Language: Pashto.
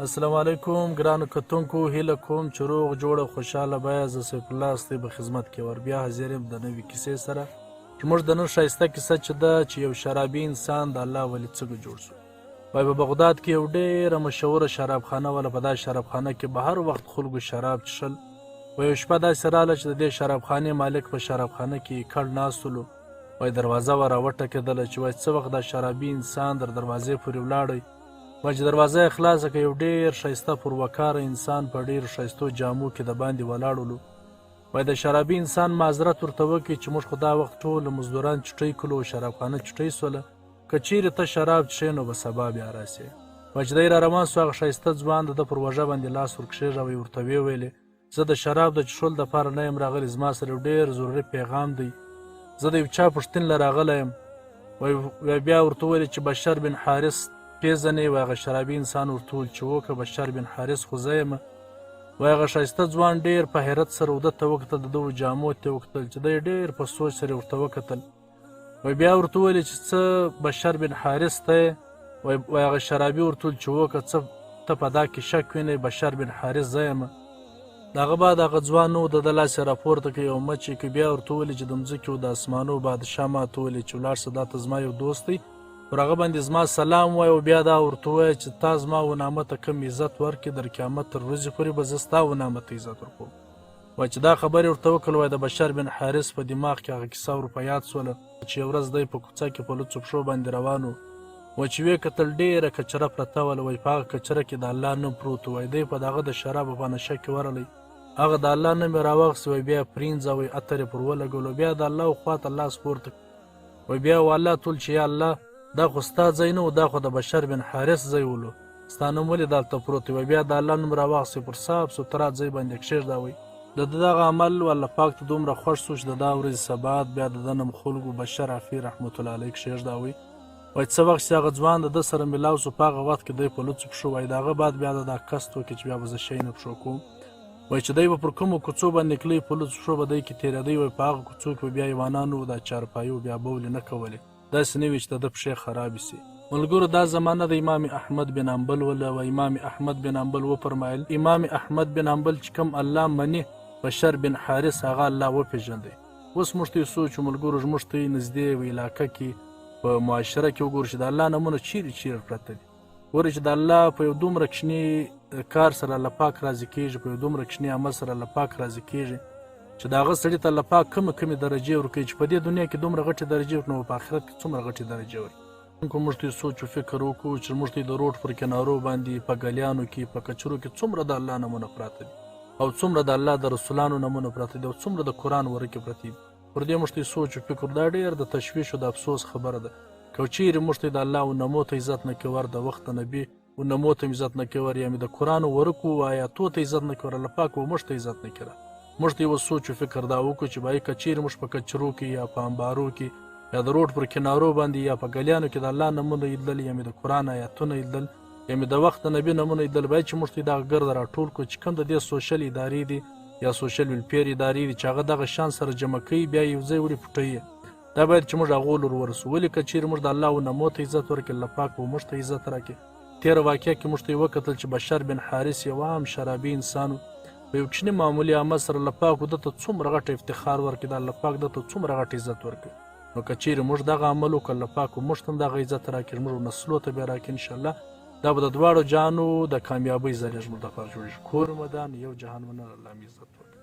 السلام علیکم ګرانو کتونکو، هیله کوم چې روغ جوړ او خوشحاله بیه. زه سیف الله استی په خدمت کې ور بیا حاضر یم د نوې کیسې سره، چې موږ د نن ښایسته کیسه چې ده چې یو شرابي انسان د الله ولی څنګه جوړ شو. وایي په بغداد کې یو ډېره مشهوره شرابخانه وله. په دا شرابخانه کې به هر وخت خلکو شراب څښل. وایي یو شپه داسې راغله چې د دې شرابخانې مالک په شرابخانه کې کړ ناست ولو. وایي دروازه ور راوټکېدله چې وایي څه وخت دا شرابي انسان در دروازې پورې ولاړی. وایي چې دروازه یې خلاصه کړه، یو ډېر ښایسته پروکاره انسان په ډېرو ښایستو جامو کې د باندې ولاړ ولو. وایي د شرابي انسان معذرت ورته وکړي چې موږ خو دا وخت ټول مزدوران چټۍ کړو او شرابخانه چټۍ سوله، که چیرې ته شراب څښې نو به سبا بیا راسې. وایي چې دی را روان سو، هغه ښایسته ځوان د ده پر وژه باندې لاس ورکښېږوی، ورته ویې ویلې زه د شراب د څښلو دپاره نه یم راغلی، زما سره یو ډېر ضروري پیغام دی، زه د یو چا پوښتنې له راغلی یم. وایي بیا ورته وویلې چې بشر بن حارث پیژنې؟ وایي هغه شرابي انسان ورته وویل چې وکړه بشر بن حارث خو زه یم. وایي هغه ښایسته ځوان ډېر په حیرت سره وده ته وکتل، د ده جامو ته یې وکتل چې دی ډېر په سوچ سره ورته وکتل. وایي بیا ورته وویلې چې څه بشر بن حارث ته یې؟ وایي هغه شرابي ورته وویل چې وکړه څه ته په دا کې شک وینې؟ بشر بن حارث زه یم. د هغه بعد هغه ځوان نو د ده لاس یې راپورته کړ، یو مچ یې کړ. بیا ورته وویلې چې د مځکې او د اسمانو بادشاه ماته وویلې چې ولاړ شه، دا ته زما یو دوست دی، پر هغه باندې زما سلام وایه. او بیا دا ورته ووایه چې تا زما و نامه ته کم عزت ورکړې، در قیامت تر ورځې پورې به زه ستا و نامه ته عزت ورکوم. وایي چې دا خبرې ورته وکړل. وایي د بشر بن حارث په دماغ کې هغه کیسه ور په یاد سوله چې یو ورځ دی په کوڅه کې په لوڅو پښو باندې روان و. وایي چې ویې کتل ډېره کچره پرته وله. وایي په هغه کچره کې د الله نوم پروت و. وایي دی په دغه د شرابو په نشه کې ورغلی، هغه د الله نوم یې راواخیست. وایي بیا یې پرینځه، وایي عطر یې پر ولګولو، بیا د الله خواته لاس پورته. وایي بیا والله تول چې یا الله دا خو ستا ځای نه و، دا خو د بشر بن حارث ځای ولو، ستا نوم ولې دلته پروت دی؟ وایي بیا د الله نوم راواخیست، پر صاف سوتره ځای باندې کښېږده. وایي د ده دغه عمل والله پاک ته دومره خوښ سو چې د دا ورځې سبات بیا د ده نوم خلکو بشر عفي رحمت الله علیه کښېږده. وایي څه وخت چې هغه ځوان د ده سره میلاو سو، په هغه وخت کې دی په لوڅو پښو. وایي د هغه بعد بیا د دا قصد وکړي چې بیا به زه شی نه پښو کوم. وایي چې دی به پر کومو کوڅو باندې کلی په لوڅو پښو به دی کې تېرېدی. وایي په هغه کوڅو کې به بیا حیوانانو دا چارپایو بیا بولې نه کولې، داسې نه وي چې د ده پښې خرابې سي. ملګرو دا زمانه د امام احمد بن حنبل وله. و امام احمد بن حنبل وفرمایل امام احمد بن حنبل چې کوم الله مني بشر بن حارث هغه الله وپېژندی. اوس موږ ته یې سوچ ملګرو، موږ ته یې نږدې و علاقه کې په معاشره کې وګورو چې د الله نومونه چیرې چیرې پرته دي. ګورې چې د الله په یو دومره کوچني کار سره الله پاک راضي کېږي، په یو دومره کوچني عمل سره الله پاک راضي کېږي چې د هغه سړي ته الله پاک کمې درجې ورکوي چې په دې دنیا کې دومره غټې درجې ورکړي، نو په آخرت کې څومره غټې درجې ورکړي. موږ ته یې سوچ و فکر وکړو چې موږ ته یې د روډ پر کنارو باندې په ګلیانو کې په کچرو کې څومره د الله نومونه پراته دي، او څومره د الله د رسولانو نومونه پراته دي، او څومره د قرآن ورکې پرتې دي. پر دې موږ ته یې سوچ و فکر، دا ډېر د تشویش او د افسوس خبره ده که چیرې موږ ته د الله او نومو ته عزت نه کوي، د وخت نبي او نومو ته عزت نه کوي، یا مې د قرآن ورکو آیاتو ته عزت نه کوي، الله پاک و موږ ته عزت نه کوي. موږ ته یو سوچ و فکر دا وکړو چې باید که چیرې موږ په کچرو کې یا په انبارو کې یا د روډ پر کنارو باندې یا په ګلیانو کې د الله نومونه لیدل، یا مې د قرآن آیاتونه لیدل، یا مې د وخت د نبي نومونه لیدل، باید چې موږ ته دغه ګرده راټول کړو چې کوم د دې سوشل ادارې دي یا سوشل ویلفیر ادارې دي چې هغه دغه شان سره جمع کوي بیا یو ځای وړي پټوي. دا باید چې موږ هغو لور ورسو. ولې که چیرې موږ د الله او نومو ته عزت ورکړي، الله پاک به موږ ته عزت راکړي. تېره واقعه کې موږ ته یې وکتل چې بشر بن حارث یو عام شرابي انسان و، په یو کوچني معمولي عمل سره الله پاک ده ته څومره غټ افتخار ورکړي، د الله پاک ده ته څومره غټ عزت ورکړي. نو که چیرې موږ دغه عمل وکړو، الله پاک موږ ته هم دغه عزت راکړي، موږ نسلو ته بیا راکړي انشاءالله. دا به د دواړو جهانو د کامیابۍ ذریعه زموږ دپاره جوړېږي. کور مدان یو جهان منل، الله مې عزت ورکړي.